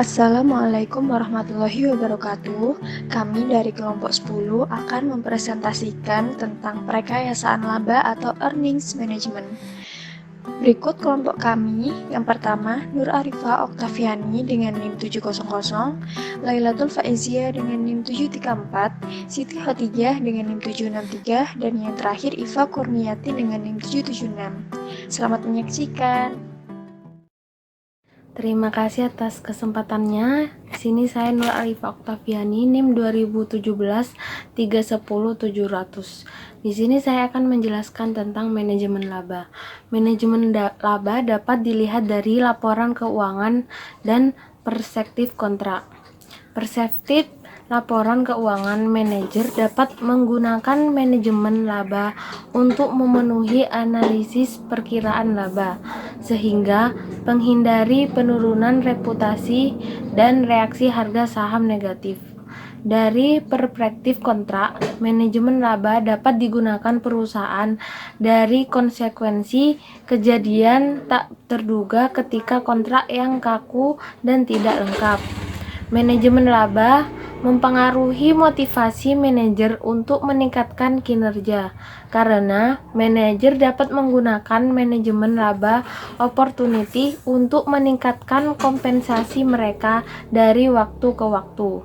Assalamualaikum warahmatullahi wabarakatuh. Kami dari kelompok 10 akan mempresentasikan tentang perekayasaan laba atau earnings management. Berikut kelompok kami. Yang pertama, Nur Arifah Oktaviani dengan NIM 700, Lailatul Faizia dengan NIM 734, Siti Khadijah dengan NIM 763, dan yang terakhir Iva Kurniati dengan NIM 776. Selamat menyaksikan. Terima kasih atas kesempatannya. Di sini saya Nur Arifah Oktaviani, NIM 2017 310 700. Di sini saya akan menjelaskan tentang manajemen laba. Manajemen laba dapat dilihat dari laporan keuangan dan perspektif kontrak. Perspektif laporan keuangan, manajer dapat menggunakan manajemen laba untuk memenuhi analisis perkiraan laba, sehingga menghindari penurunan reputasi dan reaksi harga saham negatif. Dari perspektif kontrak, manajemen laba dapat digunakan perusahaan dari konsekuensi kejadian tak terduga ketika kontrak yang kaku dan tidak lengkap. Manajemen laba mempengaruhi motivasi manajer untuk meningkatkan kinerja, karena manajer dapat menggunakan manajemen laba opportunity untuk meningkatkan kompensasi mereka dari waktu ke waktu.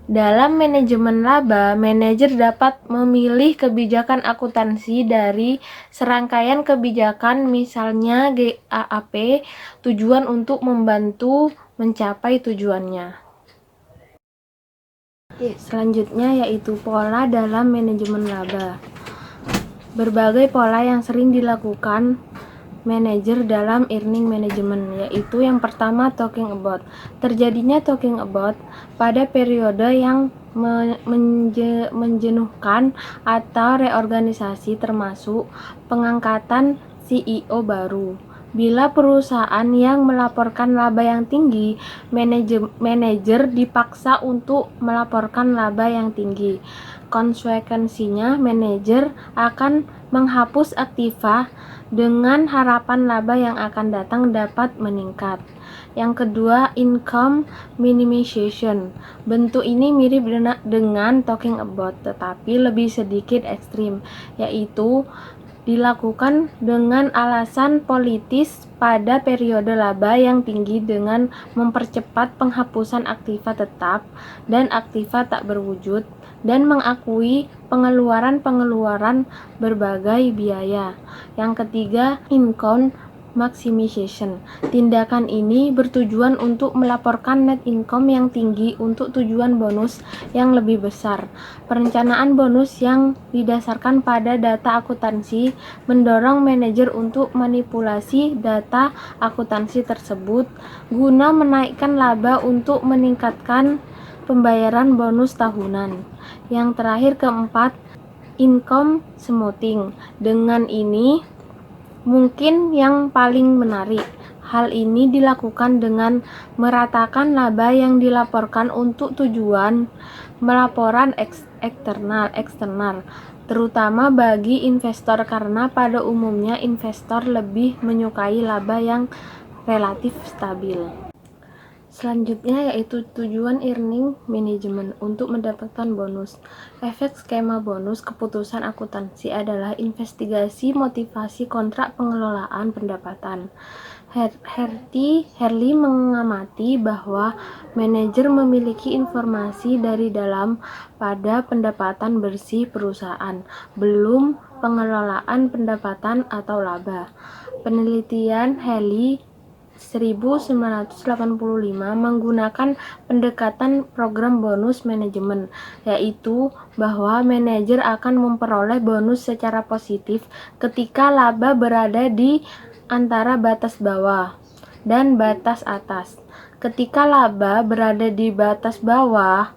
Dalam manajemen laba, manajer dapat memilih kebijakan akuntansi dari serangkaian kebijakan, misalnya GAAP, tujuan untuk membantu mencapai tujuannya. Selanjutnya yaitu pola dalam manajemen laba. Berbagai pola yang sering dilakukan manajer dalam earning management, yaitu yang pertama talking about. Terjadinya talking about pada periode yang menjenuhkan atau reorganisasi, termasuk pengangkatan CEO baru. Bila perusahaan yang melaporkan laba yang tinggi, manajer dipaksa untuk melaporkan laba yang tinggi. Konsekuensinya, manajer akan menghapus aktiva dengan harapan laba yang akan datang dapat meningkat. Yang kedua, income minimization. Bentuk ini mirip dengan talking about, tetapi lebih sedikit ekstrim, yaitu dilakukan dengan alasan politis pada periode laba yang tinggi dengan mempercepat penghapusan aktiva tetap dan aktiva tak berwujud, dan mengakui pengeluaran berbagai biaya. Yang ketiga, income maximization. Tindakan ini bertujuan untuk melaporkan net income yang tinggi untuk tujuan bonus yang lebih besar. Perencanaan bonus yang didasarkan pada data akuntansi mendorong manajer untuk manipulasi data akuntansi tersebut guna menaikkan laba untuk meningkatkan pembayaran bonus tahunan. Yang terakhir, keempat, income smoothing. Dengan ini mungkin yang paling menarik. Hal ini dilakukan dengan meratakan laba yang dilaporkan untuk tujuan melaporan eksternal, terutama bagi investor, karena pada umumnya investor lebih menyukai laba yang relatif stabil. Selanjutnya yaitu tujuan earning management untuk mendapatkan bonus. Efek skema bonus keputusan akuntansi adalah investigasi motivasi kontrak pengelolaan pendapatan. Herli mengamati bahwa manajer memiliki informasi dari dalam pada pendapatan bersih perusahaan, belum pengelolaan pendapatan atau laba. Penelitian Herli 1985 menggunakan pendekatan program bonus manajemen, yaitu bahwa manajer akan memperoleh bonus secara positif ketika laba berada di antara batas bawah dan batas atas. Ketika laba berada di batas bawah,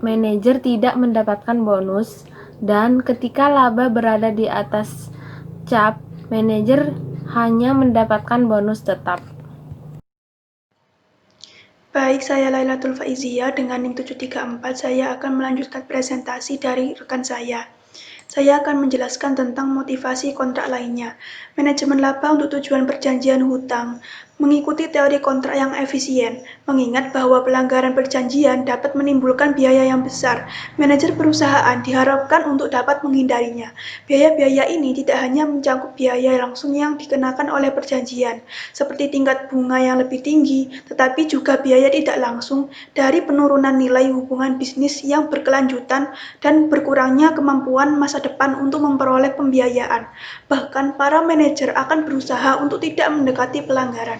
manajer tidak mendapatkan bonus, dan ketika laba berada di atas cap, manajer hanya mendapatkan bonus tetap. Baik, saya Lailatul Faizia dengan NIM 734. Saya akan melanjutkan presentasi dari rekan saya. Saya akan menjelaskan tentang motivasi kontrak lainnya. Manajemen laba untuk tujuan perjanjian hutang. mengikuti teori kontrak yang efisien, mengingat bahwa pelanggaran perjanjian dapat menimbulkan biaya yang besar. Manajer perusahaan diharapkan untuk dapat menghindarinya. Biaya-biaya ini tidak hanya mencakup biaya langsung yang dikenakan oleh perjanjian, seperti tingkat bunga yang lebih tinggi, tetapi juga biaya tidak langsung dari penurunan nilai hubungan bisnis yang berkelanjutan dan berkurangnya kemampuan masa depan untuk memperoleh pembiayaan. Bahkan para manajer akan berusaha untuk tidak mendekati pelanggaran.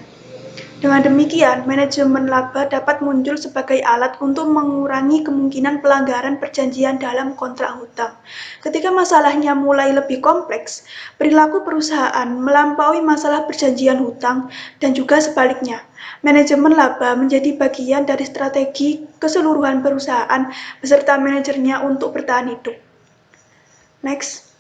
Dengan demikian, manajemen laba dapat muncul sebagai alat untuk mengurangi kemungkinan pelanggaran perjanjian dalam kontrak hutang. Ketika masalahnya mulai lebih kompleks, perilaku perusahaan melampaui masalah perjanjian hutang dan juga sebaliknya. Manajemen laba menjadi bagian dari strategi keseluruhan perusahaan beserta manajernya untuk bertahan hidup. Next.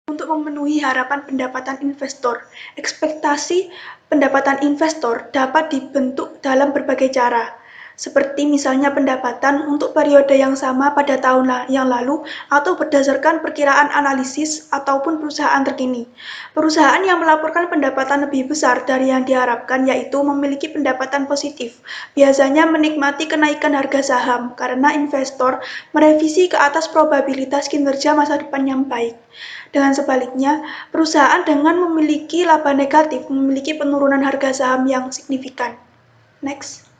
Untuk memenuhi harapan pendapatan investor, ekspektasi pendapatan investor dapat dibentuk dalam berbagai cara, seperti misalnya pendapatan untuk periode yang sama pada tahun yang lalu atau berdasarkan perkiraan analisis ataupun perusahaan terkini. Perusahaan yang melaporkan pendapatan lebih besar dari yang diharapkan yaitu memiliki pendapatan positif, biasanya menikmati kenaikan harga saham karena investor merevisi ke atas probabilitas kinerja masa depan yang baik. Dengan sebaliknya, perusahaan dengan memiliki laba negatif memiliki penurunan harga saham yang signifikan. Next.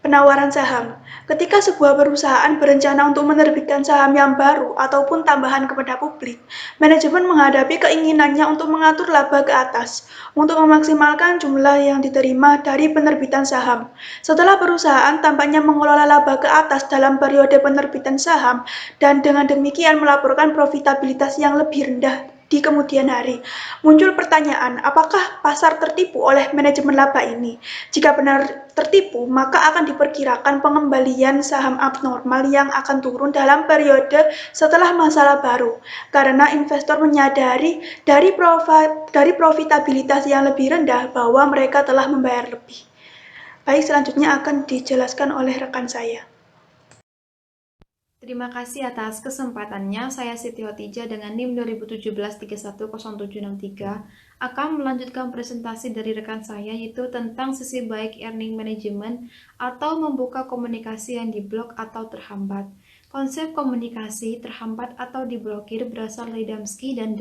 Penawaran saham. Ketika sebuah perusahaan berencana untuk menerbitkan saham yang baru ataupun tambahan kepada publik, manajemen menghadapi keinginannya untuk mengatur laba ke atas untuk memaksimalkan jumlah yang diterima dari penerbitan saham. Setelah perusahaan tampaknya mengelola laba ke atas dalam periode penerbitan saham dan dengan demikian melaporkan profitabilitas yang lebih rendah di kemudian hari, muncul pertanyaan, apakah pasar tertipu oleh manajemen laba ini? Jika benar tertipu, maka akan diperkirakan pengembalian saham abnormal yang akan turun dalam periode setelah masalah baru, karena investor menyadari dari profitabilitas yang lebih rendah bahwa mereka telah membayar lebih. Baik, selanjutnya akan dijelaskan oleh rekan saya. Terima kasih atas kesempatannya. Saya Siti Hotija dengan NIM 2017-310763 akan melanjutkan presentasi dari rekan saya yaitu tentang sisi baik earning management atau membuka komunikasi yang diblok atau terhambat. Konsep komunikasi terhambat atau diblokir berasal dari Damsky dan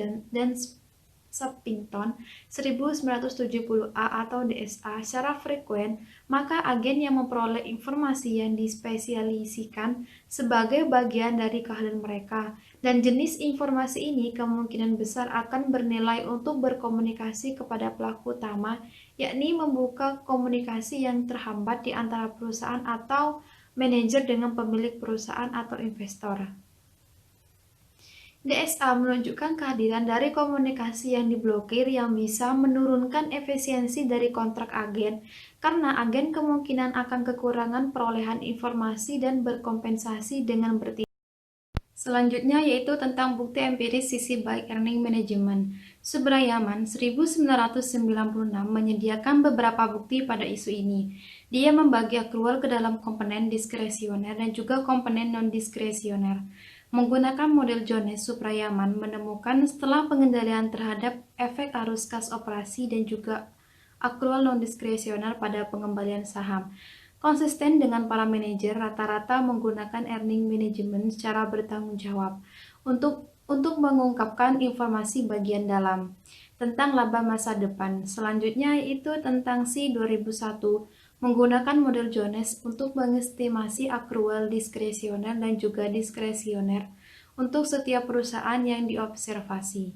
Sappington 1970A atau DSA secara frekuen, maka agen yang memperoleh informasi yang dispesialisikan sebagai bagian dari keahlian mereka, dan jenis informasi ini kemungkinan besar akan bernilai untuk berkomunikasi kepada pelaku utama, yakni membuka komunikasi yang terhambat di antara perusahaan atau manajer dengan pemilik perusahaan atau investor. DSA menunjukkan kehadiran dari komunikasi yang diblokir yang bisa menurunkan efisiensi dari kontrak agen, karena agen kemungkinan akan kekurangan perolehan informasi dan berkompensasi dengan bertindak. Selanjutnya yaitu tentang bukti empiris sisi baik earning management. Subrayaman 1996 menyediakan beberapa bukti pada isu ini. Dia membagi accrual ke dalam komponen diskresioner dan juga komponen non-diskresioner. Menggunakan model Jones, Suprayaman menemukan setelah pengendalian terhadap efek arus kas operasi dan juga accrual non-diskresioner pada pengembalian saham. Konsisten dengan para manajer, rata-rata menggunakan earning management secara bertanggung jawab untuk mengungkapkan informasi bagian dalam tentang laba masa depan. Selanjutnya itu tentang C 2001 menggunakan model Jones untuk mengestimasi accrual diskresioner dan juga diskresioner untuk setiap perusahaan yang diobservasi.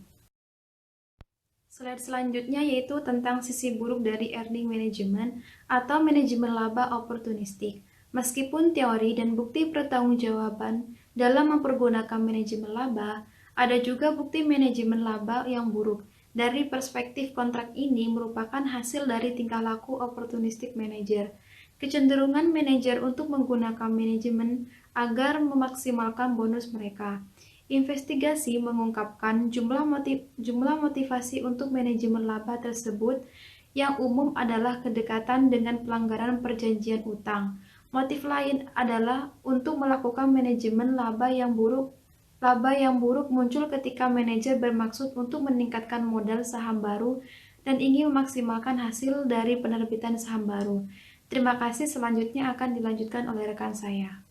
Slide selanjutnya yaitu tentang sisi buruk dari earning management atau manajemen laba oportunistik. Meskipun teori dan bukti pertanggungjawaban dalam mempergunakan manajemen laba, ada juga bukti manajemen laba yang buruk. Dari perspektif kontrak ini merupakan hasil dari tingkah laku opportunistic manager. Kecenderungan manajer untuk menggunakan manajemen agar memaksimalkan bonus mereka. Investigasi mengungkapkan jumlah motivasi untuk manajemen laba tersebut yang umum adalah kedekatan dengan pelanggaran perjanjian utang. Motif lain adalah untuk melakukan manajemen laba yang buruk Laba yang buruk muncul ketika manajer bermaksud untuk meningkatkan modal saham baru dan ingin memaksimalkan hasil dari penerbitan saham baru. Terima kasih, selanjutnya akan dilanjutkan oleh rekan saya.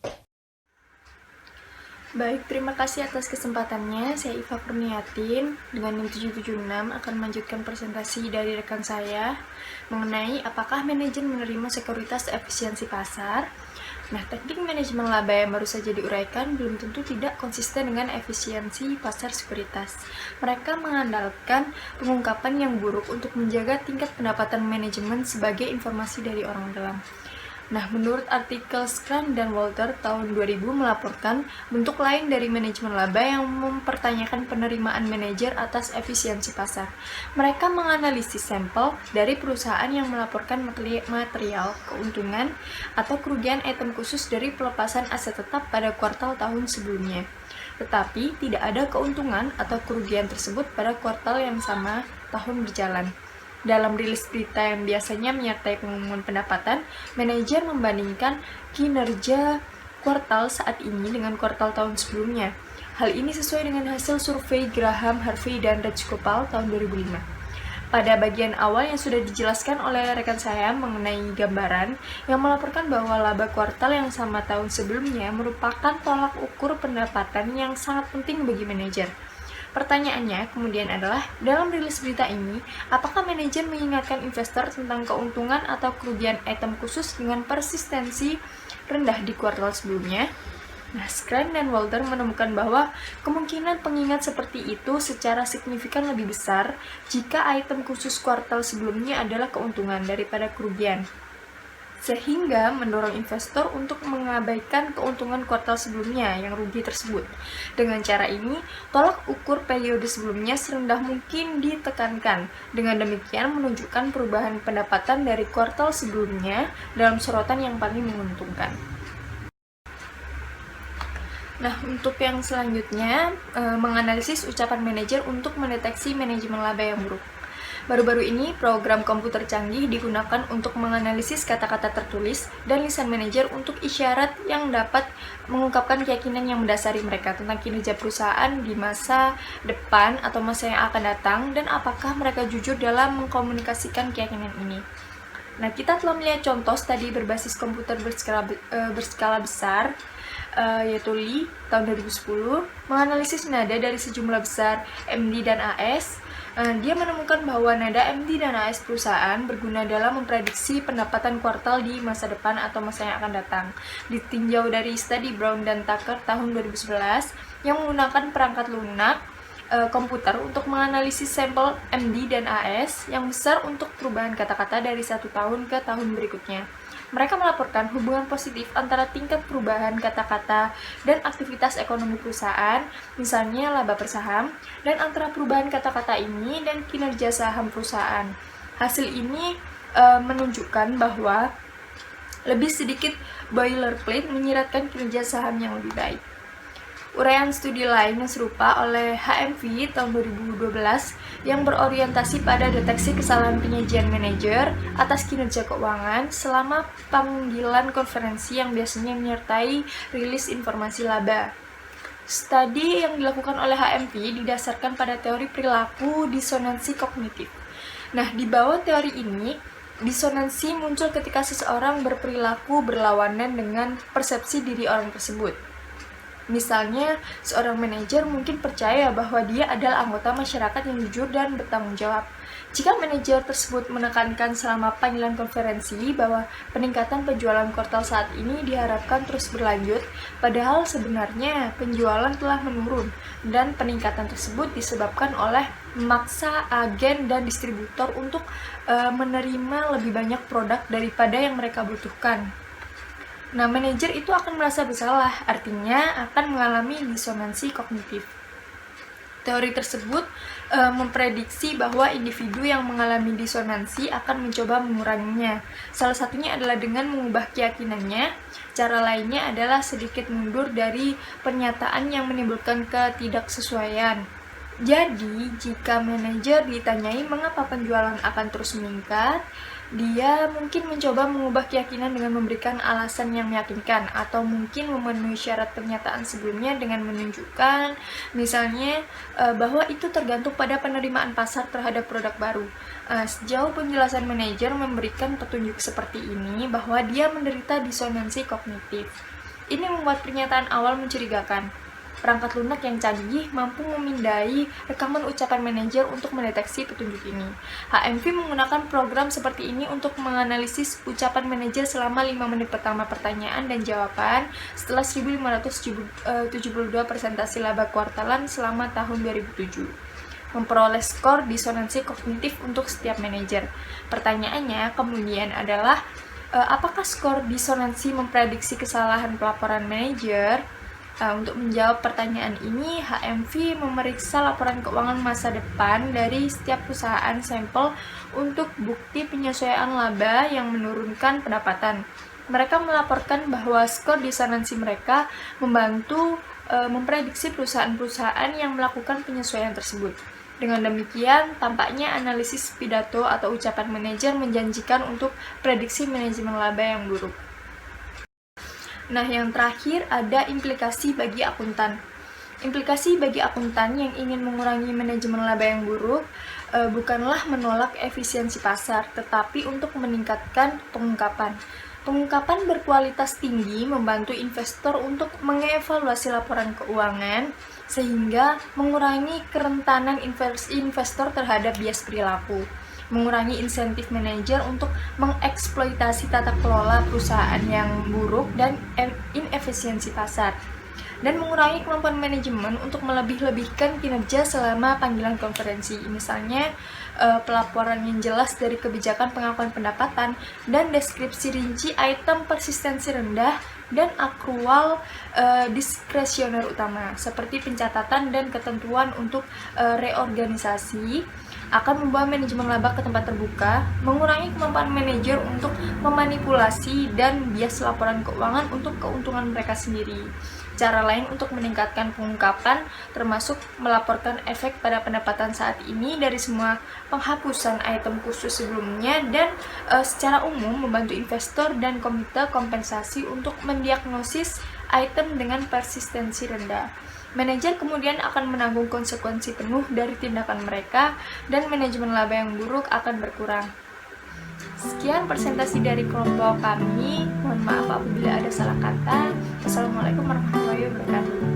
Baik, terima kasih atas kesempatannya. Saya Iva Kurniatin dengan NIM 776 akan melanjutkan presentasi dari rekan saya mengenai apakah manajer menerima sekuritas efisiensi pasar. Nah, teknik manajemen laba yang baru saja diuraikan belum tentu tidak konsisten dengan efisiensi pasar sekuritas. Mereka mengandalkan pengungkapan yang buruk untuk menjaga tingkat pendapatan manajemen sebagai informasi dari orang dalam. Nah, menurut artikel Scrum dan Walter tahun 2000 melaporkan bentuk lain dari manajemen laba yang mempertanyakan penerimaan manajer atas efisiensi pasar. Mereka menganalisis sampel dari perusahaan yang melaporkan material keuntungan atau kerugian item khusus dari pelepasan aset tetap pada kuartal tahun sebelumnya. Tetapi tidak ada keuntungan atau kerugian tersebut pada kuartal yang sama tahun berjalan. Dalam rilis berita yang biasanya menyertai pengumuman pendapatan, manajer membandingkan kinerja kuartal saat ini dengan kuartal tahun sebelumnya. Hal ini sesuai dengan hasil survei Graham, Harvey, dan Rajgopal tahun 2005. Pada bagian awal yang sudah dijelaskan oleh rekan saya mengenai gambaran yang melaporkan bahwa laba kuartal yang sama tahun sebelumnya merupakan tolak ukur pendapatan yang sangat penting bagi manajer. Pertanyaannya kemudian adalah, dalam rilis berita ini, apakah manajer mengingatkan investor tentang keuntungan atau kerugian item khusus dengan persistensi rendah di kuartal sebelumnya? Nah, Scrum dan Walter menemukan bahwa kemungkinan pengingat seperti itu secara signifikan lebih besar jika item khusus kuartal sebelumnya adalah keuntungan daripada kerugian, sehingga mendorong investor untuk mengabaikan keuntungan kuartal sebelumnya yang rugi tersebut. Dengan cara ini, tolak ukur periode sebelumnya serendah mungkin ditekankan. Dengan demikian menunjukkan perubahan pendapatan dari kuartal sebelumnya dalam sorotan yang paling menguntungkan. Nah, untuk yang selanjutnya, menganalisis ucapan manajer untuk mendeteksi manajemen laba yang buruk. Baru-baru ini, program komputer canggih digunakan untuk menganalisis kata-kata tertulis dan lisan manajer untuk isyarat yang dapat mengungkapkan keyakinan yang mendasari mereka tentang kinerja perusahaan di masa depan atau masa yang akan datang dan apakah mereka jujur dalam mengkomunikasikan keyakinan ini. Nah, kita telah melihat contoh studi berbasis komputer berskala besar, yaitu Lee tahun 2010, menganalisis nada dari sejumlah besar MD dan AS. Dia menemukan bahwa nada MD dan AS perusahaan berguna dalam memprediksi pendapatan kuartal di masa depan atau masa yang akan datang. Ditinjau dari studi Brown dan Tucker tahun 2011 yang menggunakan perangkat lunak komputer untuk menganalisis sampel MD dan AS yang besar untuk perubahan kata-kata dari satu tahun ke tahun berikutnya. Mereka melaporkan hubungan positif antara tingkat perubahan kata-kata dan aktivitas ekonomi perusahaan, misalnya laba per saham, dan antara perubahan kata-kata ini dan kinerja saham perusahaan. Hasil ini menunjukkan bahwa lebih sedikit boilerplate menyiratkan kinerja saham yang lebih baik. Uraian studi lain yang serupa oleh HMV tahun 2012 yang berorientasi pada deteksi kesalahan penyajian manajer atas kinerja keuangan selama panggilan konferensi yang biasanya menyertai rilis informasi laba. Studi yang dilakukan oleh HMV didasarkan pada teori perilaku disonansi kognitif. Nah, di bawah teori ini, disonansi muncul ketika seseorang berperilaku berlawanan dengan persepsi diri orang tersebut. Misalnya, seorang manajer mungkin percaya bahwa dia adalah anggota masyarakat yang jujur dan bertanggung jawab. Jika manajer tersebut menekankan selama panggilan konferensi bahwa peningkatan penjualan kuartal saat ini diharapkan terus berlanjut, padahal sebenarnya penjualan telah menurun, dan peningkatan tersebut disebabkan oleh memaksa agen dan distributor untuk menerima lebih banyak produk daripada yang mereka butuhkan. Nah, manajer itu akan merasa bersalah, artinya akan mengalami disonansi kognitif. Teori tersebut memprediksi bahwa individu yang mengalami disonansi akan mencoba menguranginya. Salah satunya adalah dengan mengubah keyakinannya. Cara lainnya adalah sedikit mundur dari pernyataan yang menimbulkan ketidaksesuaian. Jadi, jika manajer ditanyai mengapa penjualan akan terus meningkat, dia mungkin mencoba mengubah keyakinan dengan memberikan alasan yang meyakinkan, atau mungkin memenuhi syarat pernyataan sebelumnya dengan menunjukkan, misalnya, bahwa itu tergantung pada penerimaan pasar terhadap produk baru. Sejauh penjelasan manajer memberikan petunjuk seperti ini, bahwa dia menderita disonansi kognitif. Ini membuat pernyataan awal mencurigakan. Perangkat lunak yang canggih mampu memindai rekaman ucapan manajer untuk mendeteksi petunjuk ini. HMV menggunakan program seperti ini untuk menganalisis ucapan manajer selama 5 menit pertama pertanyaan dan jawaban setelah 1.572 presentasi laba kuartalan selama tahun 2007. Memperoleh skor disonansi kognitif untuk setiap manajer. Pertanyaannya kemudian adalah, apakah skor disonansi memprediksi kesalahan pelaporan manajer? Untuk menjawab pertanyaan ini, HMV memeriksa laporan keuangan masa depan dari setiap perusahaan sampel untuk bukti penyesuaian laba yang menurunkan pendapatan. Mereka melaporkan bahwa skor disonansi mereka membantu memprediksi perusahaan-perusahaan yang melakukan penyesuaian tersebut. Dengan demikian, tampaknya analisis pidato atau ucapan manajer menjanjikan untuk prediksi manajemen laba yang buruk. Nah, yang terakhir ada implikasi bagi akuntan. Implikasi bagi akuntan yang ingin mengurangi manajemen laba yang buruk bukanlah menolak efisiensi pasar, tetapi untuk meningkatkan pengungkapan. Pengungkapan berkualitas tinggi membantu investor untuk mengevaluasi laporan keuangan sehingga mengurangi kerentanan investor terhadap bias perilaku, mengurangi insentif manajer untuk mengeksploitasi tata kelola perusahaan yang buruk dan inefisiensi pasar, dan mengurangi kemampuan manajemen untuk melebih-lebihkan kinerja selama panggilan konferensi, misalnya pelaporan yang jelas dari kebijakan pengakuan pendapatan dan deskripsi rinci item persistensi rendah dan akrual diskresioner utama, seperti pencatatan dan ketentuan untuk reorganisasi, akan membawa manajemen laba ke tempat terbuka, mengurangi kemampuan manajer untuk memanipulasi dan bias laporan keuangan untuk keuntungan mereka sendiri. Cara lain untuk meningkatkan pengungkapan termasuk melaporkan efek pada pendapatan saat ini dari semua penghapusan item khusus sebelumnya, dan secara umum membantu investor dan komite kompensasi untuk mendiagnosis item dengan persistensi rendah. Manajer kemudian akan menanggung konsekuensi penuh dari tindakan mereka dan manajemen laba yang buruk akan berkurang. Sekian presentasi dari kelompok kami. Mohon maaf apabila ada salah kata. Wassalamualaikum warahmatullahi wabarakatuh.